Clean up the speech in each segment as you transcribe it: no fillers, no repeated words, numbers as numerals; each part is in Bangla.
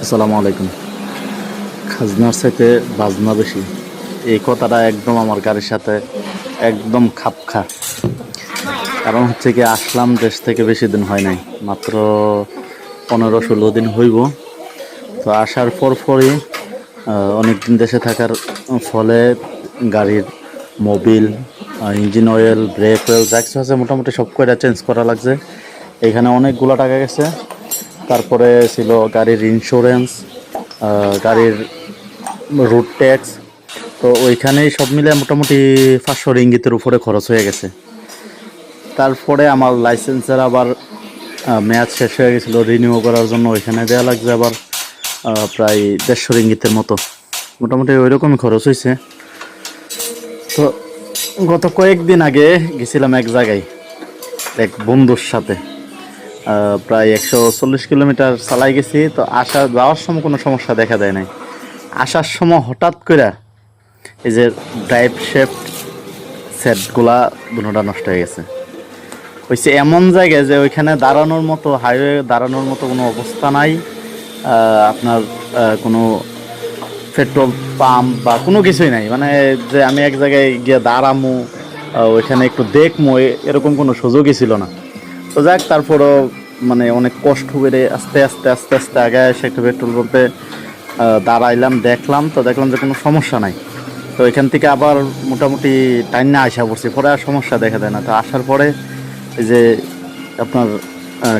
আসসালামু আলাইকুম। খাজনার চাইতে বাজনা বেশি, এই কথাটা একদম আমার গাড়ির সাথে একদম খাপ খা। কারণ হচ্ছে কি, আসলাম দেশ থেকে বেশি দিন হয় নাই, মাত্র 15-16 দিন হইব। তো আসার পরই অনেক দিন দেশে থাকার ফলে গাড়ির Mobil, engine oil, break oil যা কিছু আছে মোটামুটি সব কয়টা চেঞ্জ করা লাগছে। এখানে অনেকগুলো টাকা গেছে। তারপরে ছিল গাড়ির ইন্স্যুরেন্স, গাড়ির রুট ট্যাক্স। তো ওইখানেই সব মিলে মোটামুটি 500 রিঙ্গিতের উপরে খরচ হয়ে গেছে। তারপরে আমার লাইসেন্সের আবার মেয়াদ শেষ হয়ে গেছিলো, রিনিউ করার জন্য ওইখানে দেওয়া লাগছে আবার প্রায় 150 রিঙ্গিতের মতো। মোটামুটি ওই রকমই খরচ হয়েছে। তো গত কয়েকদিন আগে গেছিলাম এক জায়গায় এক বন্ধুর সাথে, প্রায় 140 কিলোমিটার চালাই গেছি। তো যাওয়ার সময় কোনো সমস্যা দেখা দেয় নাই। আসার সময় হঠাৎ করে এই যে ড্রাইভ শেফট সেটগুলা দুটোটা নষ্ট হয়ে গেছে। হয়েছে এমন জায়গায় যে ওইখানে দাঁড়ানোর মতো, হাইওয়ে দাঁড়ানোর মতো কোনো অবস্থা নাই। আপনার কোনো পেট্রোল পাম্প বা কোনো কিছুই নাই, মানে যে আমি এক জায়গায় গিয়ে দাঁড়ামো, ওইখানে একটু দেখমো, এরকম কোনো সুযোগই ছিল না। তো যাক, তারপরও মানে অনেক কষ্ট করে আস্তে আস্তে আস্তে আস্তে আগে এসে একটা পেট্রোল পাম্পে দাঁড়াইলাম, দেখলাম যে কোনো সমস্যা নাই। তো এখান থেকে আবার মোটামুটি টাইম না আসা পড়ছি, পরে আর সমস্যা দেখা দেয় না। তো আসার পরে এই যে আপনার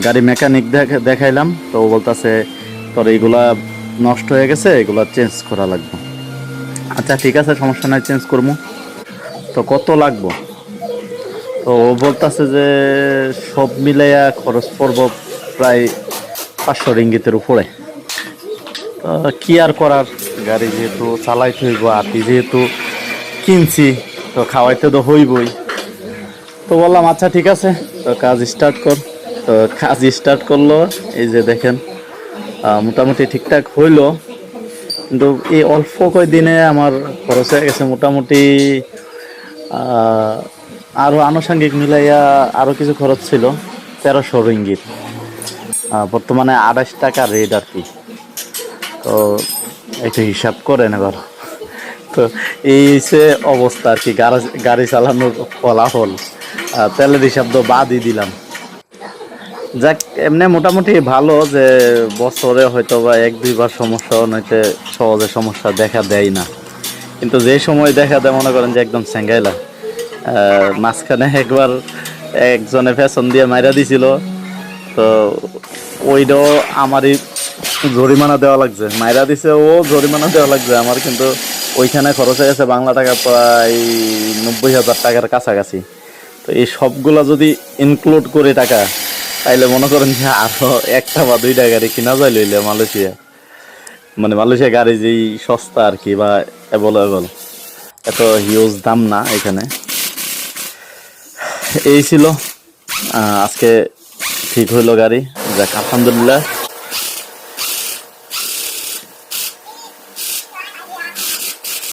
গাড়ি মেকানিক দেখাইলাম, তো ও বলতেছে তোর এইগুলা নষ্ট হয়ে গেছে, এগুলা চেঞ্জ করা লাগবে। আচ্ছা ঠিক আছে, সমস্যা নাই, চেঞ্জ করবো। তো কত লাগবো? তো ও বলতেছে যে সব মিলাইয়া খরচ পড়বো প্রায় 500 রিঙ্গিতের উপরে। তো কি আর করার, গাড়ি যেহেতু চালাইতে হইব, আতি যেহেতু কিনছি, তো খাওয়াইতে তো হইবই। তো বললাম আচ্ছা ঠিক আছে, তো কাজ স্টার্ট কর। তো কাজ স্টার্ট করলো। এই যে দেখেন, মোটামুটি ঠিকঠাক হইলো। কিন্তু এই অল্প কয়দিনে আমার খরচ হয়ে গেছে মোটামুটি আরও আনুষঙ্গিক মিলাইয়া আরও কিছু খরচ ছিল 1300 রিঙ্গিত। বর্তমানে 28 টাকা রেট আর কি। তো একটু হিসাব করেন এবার। তো এই হচ্ছে অবস্থা আর কি, গাড়ি চালানোর ফলাফল। তেলের হিসাব তো বাদই দিলাম। যাক, এমনি মোটামুটি ভালো যে বছরে হয়তো বা 1-2 বার সমস্যা নয়তো সহজে সমস্যা দেখা দেয় না। কিন্তু যে সময় দেখা দেয় মনে করেন যে একদম স্যাঙ্গাইলা। মাঝখানে একবার একজনে ফ্যাশন দিয়ে মাইরা দিছিল। তো ওইটাও আমারই জরিমানা দেওয়া লাগছে, মাইরা দিছে ও, জরিমানা দেওয়া লাগছে আমার। কিন্তু ওইখানে খরচ হয়ে গেছে বাংলা টাকা প্রায় 90,000 টাকার কাছাকাছি। তো এই সবগুলা যদি ইনক্লুড করে টাকা, তাইলে মনে করেন যে আরো একটা বা দুইটা গাড়ি কিনা যায় লইলে মালয়েশিয়া। মানে মালয়েশিয়া গাড়ি যেই সস্তা আর কি, বা অ্যাভেলেবল, এত হিউজ দাম না এখানে। এই ছিল আজকে ঠিক হইলো গাড়ি। যাক, আলহামদুলিল্লাহ।